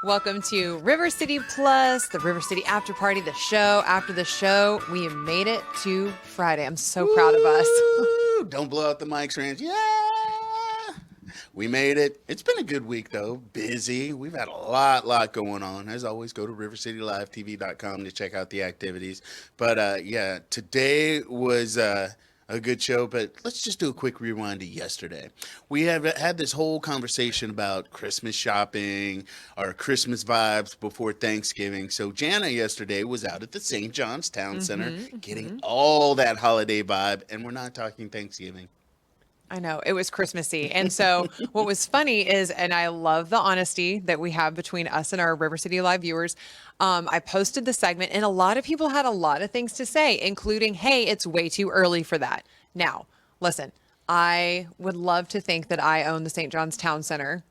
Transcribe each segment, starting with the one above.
Welcome to River City Plus, the River City After Party, the show. After the show, we made it to Friday. I'm so proud of us. Woo! Don't blow out the mics, Rams. Yeah! We made it. It's been a good week, though. Busy. We've had a lot going on. As always, go to rivercitylivetv.com to check out the activities. But yeah, today was a good show, but let's just do a quick rewind to yesterday. We have had this whole conversation about Christmas shopping, our Christmas vibes before Thanksgiving. So Jana yesterday was out at the St. John's Town Center getting all that holiday vibe, and we're not talking Thanksgiving. I know it was Christmassy. And so what was funny is, and I love the honesty that we have between us and our River City Live viewers. I posted the segment and a lot of people had a lot of things to say, including, hey, it's way too early for that. Now, listen, I would love to think that I own the St. John's Town Center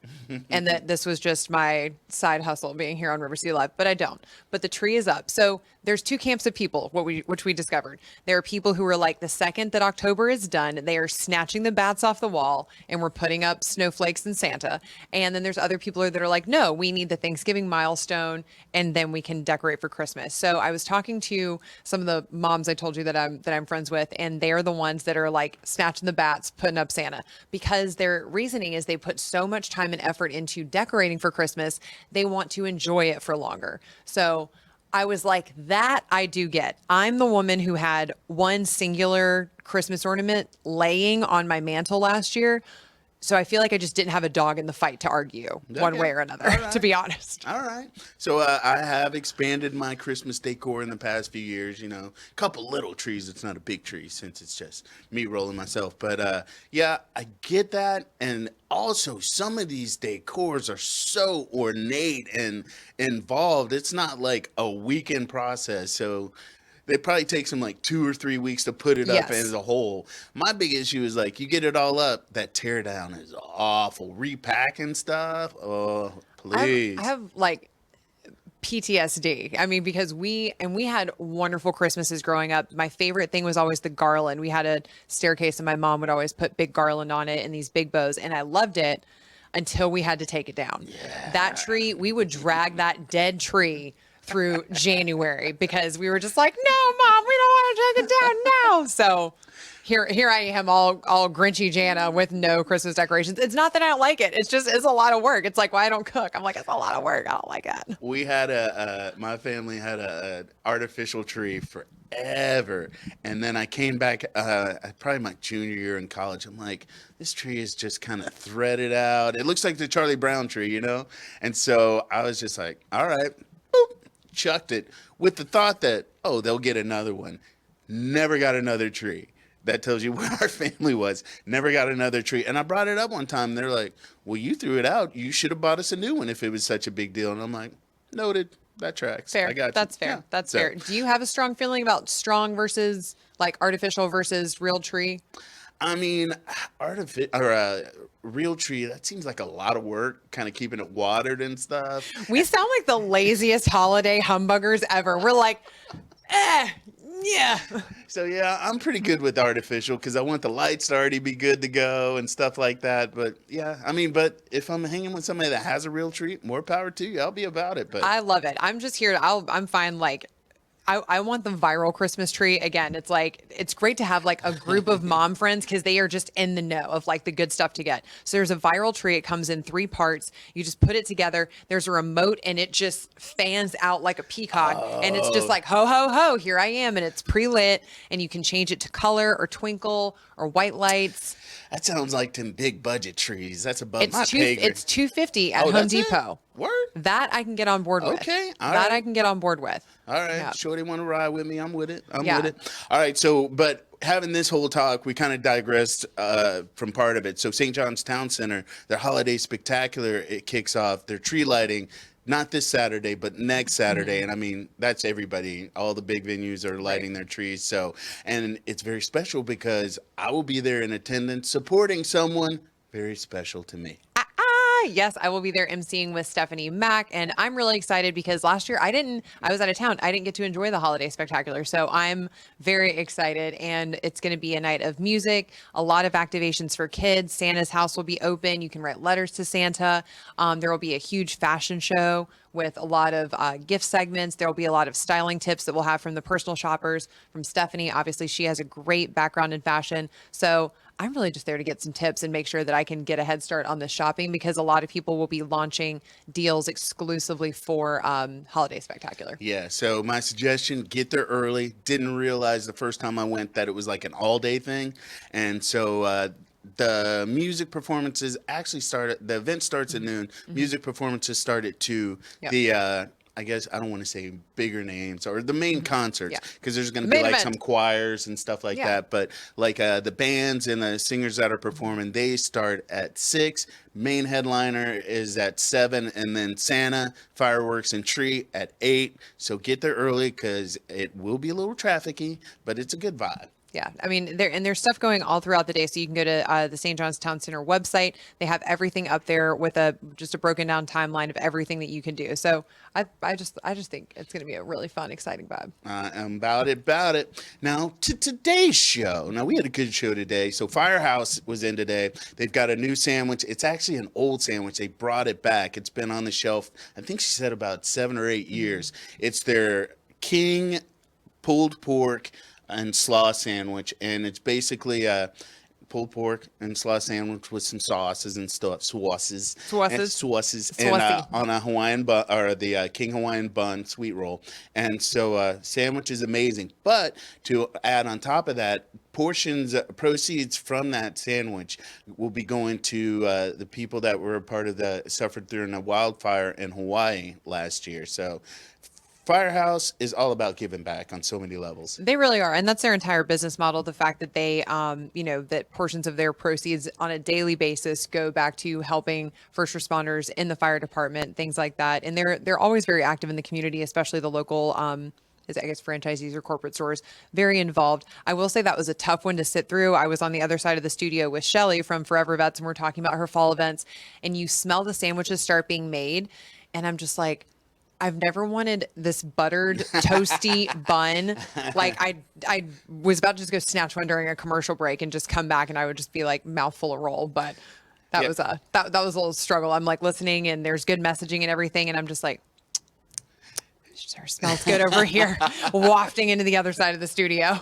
and that this was just my side hustle being here on River City Live, but I don't. But the tree is up. So there's two camps of people, which we discovered. There are people who are like, the second that October is done, they are snatching the bats off the wall and we're putting up snowflakes and Santa. And then there's other people that are like, no, we need the Thanksgiving milestone and then we can decorate for Christmas. So I was talking to some of the moms I told you that I'm friends with, and they're the ones that are like snatching the bats, putting up Santa, because their reasoning is they put so much time and effort into decorating for Christmas, they want to enjoy it for longer. So I was like, that I do get. I'm the woman who had one singular Christmas ornament laying on my mantle last year. So I feel like I just didn't have a dog in the fight to argue one way or another, to be honest. All right. So I have expanded my Christmas decor in the past few years. You know, a couple little trees. It's not a big tree since it's just me rolling myself. But yeah, I get that. And also, some of these decors are so ornate and involved. It's not like a weekend process. So it probably takes them like 2 or 3 weeks to put it up as Yes. a whole. My big issue is like you get it all up, that tear down is awful. Repacking stuff, oh I please. have like PTSD. I mean, because we had wonderful Christmases growing up. My favorite thing was always the garland. We had a staircase and my mom would always put big garland on it and these big bows, and I loved it until we had to take it down. That tree, we would drag that dead tree through January because we were just like, no, mom, we don't want to take it down now. So here I am, all grinchy Jana with no Christmas decorations. It's not that I don't like it. It's a lot of work. It's like, why I don't cook. I'm like, it's a lot of work. I don't like it. We had my family had a artificial tree forever, and then I came back probably my junior year in college. I'm like, this tree is just kind of threaded out. It looks like the Charlie Brown tree, you know. And so I was just like, all right, boop, chucked it with the thought that, oh, they'll get another one. Never got another tree. That tells you where our family was. Never got another tree. And I brought it up one time. They're like, well, you threw it out. You should have bought us a new one if it was such a big deal. And I'm like, noted. That tracks. Fair. I got you. That's fair. Yeah. That's So, fair. Do you have a strong feeling about strong versus like artificial versus real tree? I mean, real tree, that seems like a lot of work, kind of keeping it watered and stuff. We sound like the laziest holiday humbuggers ever. We're like, eh, yeah. So yeah, I'm pretty good with artificial because I want the lights to already be good to go and stuff like that. But yeah, I mean, but if I'm hanging with somebody that has a real tree, more power to you. I'll be about it. But I love it. I'm just here. I'm fine. Like, I want the viral Christmas tree. Again, it's like, it's great to have like a group of mom friends because they are just in the know of like the good stuff to get. So there's a viral tree. It comes in 3 parts. You just put it together. There's a remote and it just fans out like a peacock. And it's just like, ho, ho, ho, here I am. And it's pre-lit and you can change it to color or twinkle or white lights. that sounds like them big budget trees. That's above my It's pay grade. it's 250 at Oh, Home that's it? Depot. Word? That I can get on board with. Okay, all That right. I can get on board with. All right, Yeah. Shorty want to ride with me? I'm with it. I'm Yeah. with it. All right, so but having this whole talk, we kind of digressed from part of it. So St. John's Town Center, their holiday spectacular, it kicks off. Their tree lighting, not this Saturday, but next Saturday. And I mean, that's everybody. All the big venues are lighting their trees. So, and it's very special because I will be there in attendance supporting someone very special to me. Yes, I will be there emceeing with Stephanie Mack. And I'm really excited because last year I was out of town. I didn't get to enjoy the holiday spectacular. So I'm very excited. And it's going to be a night of music, a lot of activations for kids. Santa's house will be open. You can write letters to Santa. There will be a huge fashion show with a lot of gift segments. There will be a lot of styling tips that we'll have from the personal shoppers, from Stephanie. Obviously, she has a great background in fashion. So I'm really just there to get some tips and make sure that I can get a head start on the shopping because a lot of people will be launching deals exclusively for Holiday Spectacular. Yeah, so my suggestion, get there early. Didn't realize the first time I went that it was like an all-day thing. And so the music performances actually the event starts at noon. Music performances start at 2. Yep. The I guess I don't want to say bigger names or the main concerts Yeah. because there's going to The be main like event. some choirs and stuff like Yeah. that. But like the bands and the singers that are performing, they start at 6. Main headliner is at 7, and then Santa, fireworks, and tree at 8. So get there early because it will be a little trafficky, but it's a good vibe. Yeah, I mean, there's stuff going all throughout the day. So you can go to the St. John's Town Center website. They have everything up there with just a broken down timeline of everything that you can do. So I just think it's going to be a really fun, exciting vibe. About it. Now to today's show. Now we had a good show today. So Firehouse was in today. They've got a new sandwich. It's actually an old sandwich. They brought it back. It's been on the shelf. I think she said about 7 or 8 years. It's their King pulled pork and slaw sandwich, and it's basically pulled pork and slaw sandwich with some sauces and stuff, sauces, and on a Hawaiian bun or the King Hawaiian bun sweet roll. And so sandwich is amazing. But to add on top of that, proceeds from that sandwich will be going to the people that were a part of suffered during a wildfire in Hawaii last year. So Firehouse is all about giving back on so many levels. They really are. And that's their entire business model. The fact that they, that portions of their proceeds on a daily basis go back to helping first responders in the fire department, things like that. And they're always very active in the community, especially the local, franchisees or corporate stores, very involved. I will say that was a tough one to sit through. I was on the other side of the studio with Shelly from Forever Vets, and we're talking about her fall events, and you smell the sandwiches start being made. And I'm just like, I've never wanted this buttered, toasty bun. Like I was about to just go snatch one during a commercial break and just come back and I would just be like mouthful of roll. But that was that was a little struggle. I'm like listening and there's good messaging and everything. And I'm just like, sure smells good over here, wafting into the other side of the studio.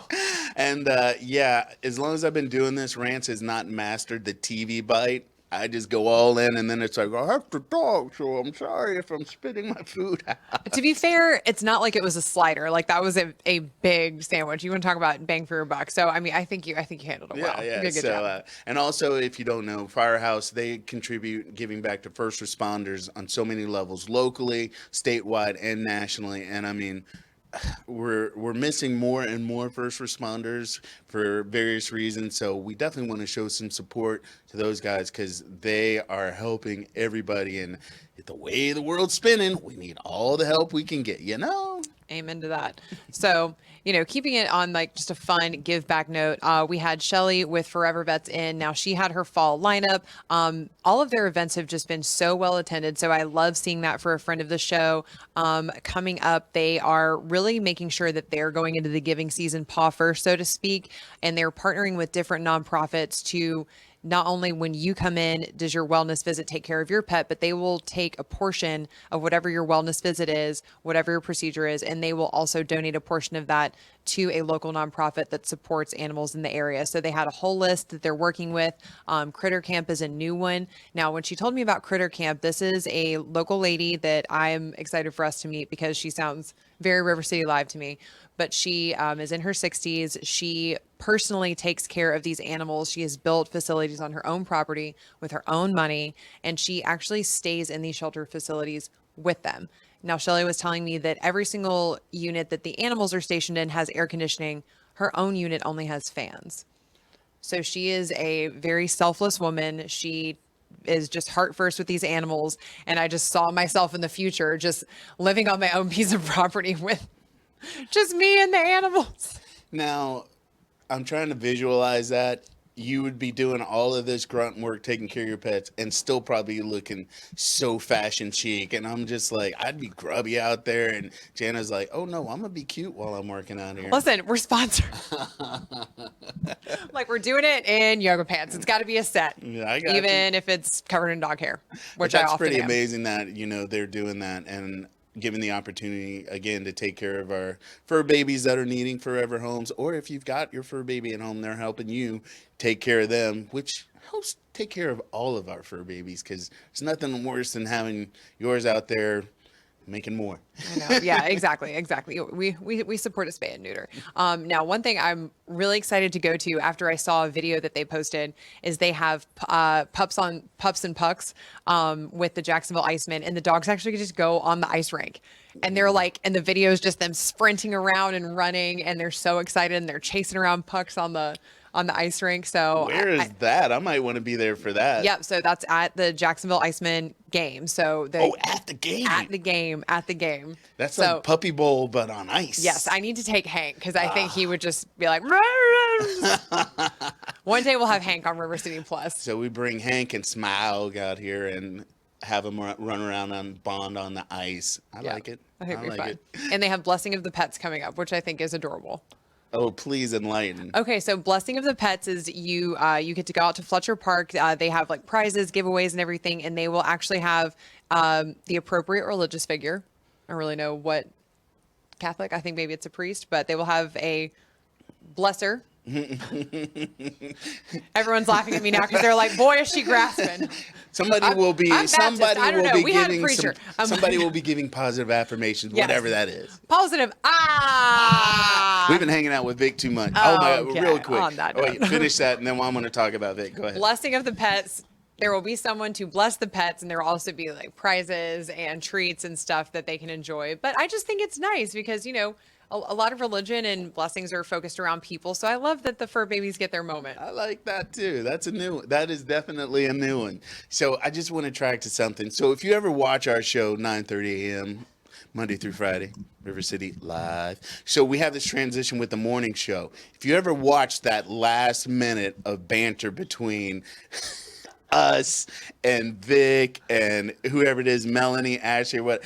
And as long as I've been doing this, Rance has not mastered the TV bite. I just go all in, and then it's like, I have to talk, so I'm sorry if I'm spitting my food out. To be fair, it's not like it was a slider. Like that was a big sandwich. You want to talk about bang for your buck. So I mean, I think you handled it well. Yeah. You did a good job. And also, if you don't know, Firehouse, they contribute giving back to first responders on so many levels, locally, statewide, and nationally. And I mean, we're missing more and more first responders for various reasons, so we definitely want to show some support to those guys because they are helping everybody, and the way the world's spinning, we need all the help we can get, Amen to that. So, keeping it on like just a fun give back note, we had Shelly with Forever Vets in. Now she had her fall lineup. All of their events have just been so well attended. So I love seeing that for a friend of the show. Coming up, they are really making sure that they're going into the giving season paw first, so to speak. And they're partnering with different nonprofits to not only when you come in, does your wellness visit take care of your pet, but they will take a portion of whatever your wellness visit is, whatever your procedure is, and they will also donate a portion of that to a local nonprofit that supports animals in the area. So they had a whole list that they're working with. Critter Camp is a new one. Now, when she told me about Critter Camp, this is a local lady that I am excited for us to meet because she sounds very River City Live to me. But she is in her 60s. She personally takes care of these animals. She has built facilities on her own property with her own money, and she actually stays in these shelter facilities with them. Now, Shelly was telling me that every single unit that the animals are stationed in has air conditioning. Her own unit only has fans. So she is a very selfless woman. She is just heart first with these animals. And I just saw myself in the future just living on my own piece of property with just me and the animals. Now, I'm trying to visualize that. you would be doing all of this grunt work, taking care of your pets, and still probably looking so fashion chic. And I'm just like, I'd be grubby out there. And Jana's like, oh no, I'm gonna be cute while I'm working out here. Listen, we're sponsored. Like we're doing it in yoga pants. It's got to be a set, Yeah, I got you. even if it's covered in dog hair, which But I that's often pretty am. amazing that they're doing that and giving the opportunity again to take care of our fur babies that are needing forever homes, or if you've got your fur baby at home, they're helping you take care of them, which helps take care of all of our fur babies, because there's nothing worse than having yours out there making more. I know. Yeah, exactly. We support a spay and neuter. Now, one thing I'm really excited to go to after I saw a video that they posted is they have pups and pucks with the Jacksonville Icemen, and the dogs actually just go on the ice rink, and they're like, and the video is just them sprinting around and running, and they're so excited, and they're chasing around pucks on the ice rink. So Where is that? I might want to be there for that. yep. So that's at the Jacksonville Icemen game. So At the game. at the game. That's so, like Puppy Bowl, but on ice. yes, I need to take Hank because I think he would just be like, one day we'll have Hank on River City Plus. So we bring Hank and Smile out here and have them run around on Bond on the ice. I Yeah, like it. I think it'd be fun. it. And they have Blessing of the Pets coming up, which I think is adorable. Oh, please enlighten. Okay, so Blessing of the Pets is you get to go out to Fletcher Park. They have like prizes, giveaways, and everything, and they will actually have the appropriate religious figure. I don't really know what Catholic. I think maybe it's a priest, but they will have a blesser. Everyone's laughing at me now because they're like, "Boy, is she grasping!" Somebody will be. I'm Baptist. Somebody I don't will know. be We had a giving. preacher. Somebody will be giving positive affirmations, Yes. whatever that is. Positive. We've been hanging out with Vic too much. Oh my God, Okay, real quick. on that Wait, note. finish that, and then I'm going to talk about Vic. Go ahead. Blessing of the Pets. There will be someone to bless the pets, and there will also be like prizes and treats and stuff that they can enjoy. But I just think it's nice because, a lot of religion and blessings are focused around people. So I love that the fur babies get their moment. I like that too. That's a new one. That is definitely a new one. So I just want to track to something. So if you ever watch our show 9:30 a.m. Monday through Friday, River City Live. So we have this transition with the morning show. If you ever watch that last minute of banter between us and Vic and whoever it is, Melanie, Ashley, what,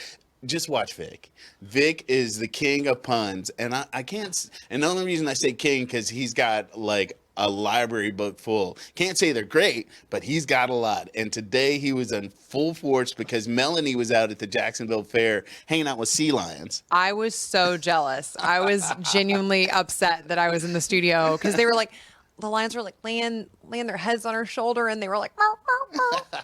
just watch Vic. Vic is the king of puns, and I can't. And the only reason I say king because he's got like a library book full. Can't say they're great, but he's got a lot. And today he was in full force because Melanie was out at the Jacksonville Fair hanging out with sea lions. I was so jealous. I was genuinely upset that I was in the studio because they were like, the lions were like laying their heads on her shoulder, and they were like, meow, meow, meow.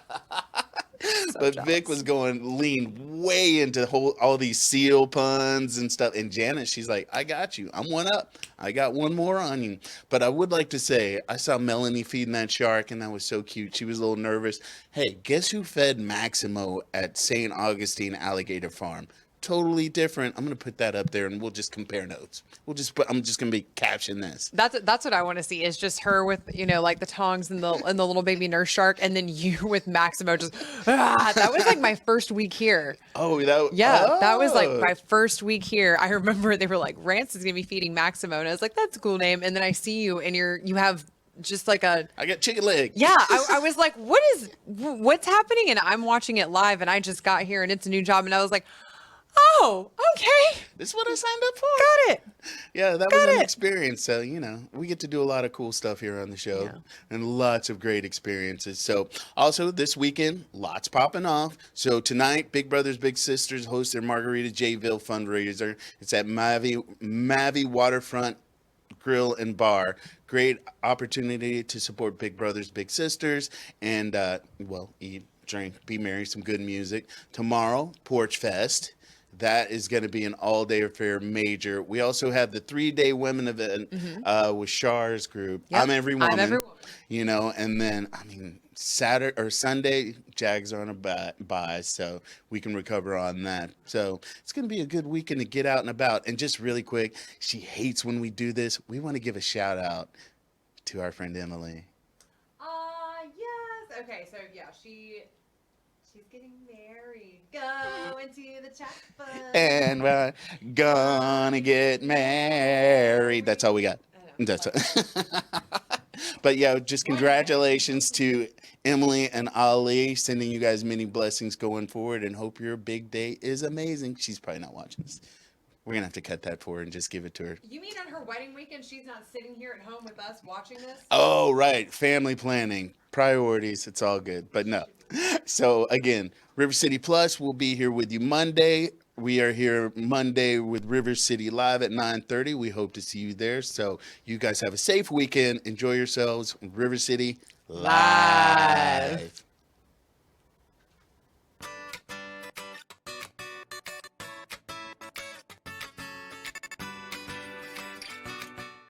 But jealous. Vic was lean way into all these seal puns and stuff. And Janet, she's like, I got you. I'm one up. I got one more on you. But I would like to say, I saw Melanie feeding that shark, and that was so cute. She was a little nervous. Hey, guess who fed Maximo at St. Augustine Alligator Farm? Totally different. I'm going to put that up there, and we'll just compare notes. I'm just going to be caption this. That's what I want to see is just her with like the tongs and the little baby nurse shark, and then you with Maximo just that was like my first week here. Oh, That was like my first week here. I remember they were like, Rance is gonna be feeding Maximo, and I was like, that's a cool name. And then I see you, and you have just like I got chicken leg. yeah. I was like, what's happening? And I'm watching it live, and I just got here, and it's a new job, and I was like, oh, okay, This is what I signed up for. got it. Yeah, that was an experience. So, we get to do a lot of cool stuff here on the show Yeah. and lots of great experiences. So, also this weekend, lots popping off. So, tonight, Big Brothers Big Sisters host their Margarita Jayville fundraiser. It's at Mavi Waterfront Grill and Bar. Great opportunity to support Big Brothers Big Sisters and, eat, drink, be merry, some good music. Tomorrow, Porch Fest. That is going to be an all-day affair major. We also have the 3-day women event with Char's group. Yep. I'm every woman. I'm every woman. And then, Saturday or Sunday, Jags are on a bye, so we can recover on that. So it's going to be a good weekend to get out and about. And just really quick, she hates when we do this. We want to give a shout-out to our friend Emily. Yes. Okay, so yeah, she's getting married. Go into the chapel. And we're gonna get married. That's all we got. I know. That's But yeah, just congratulations to Emily and Ali, sending you guys many blessings going forward, and hope your big day is amazing. She's probably not watching this. We're gonna have to cut that for her and just give it to her. You mean on her wedding weekend, she's not sitting here at home with us watching this? Oh, right. Family planning, priorities. It's all good. But no. So, again, River City Plus will be here with you Monday. We are here Monday with River City Live at 9:30. We hope to see you there. So, you guys have a safe weekend. Enjoy yourselves. River City Live. Live.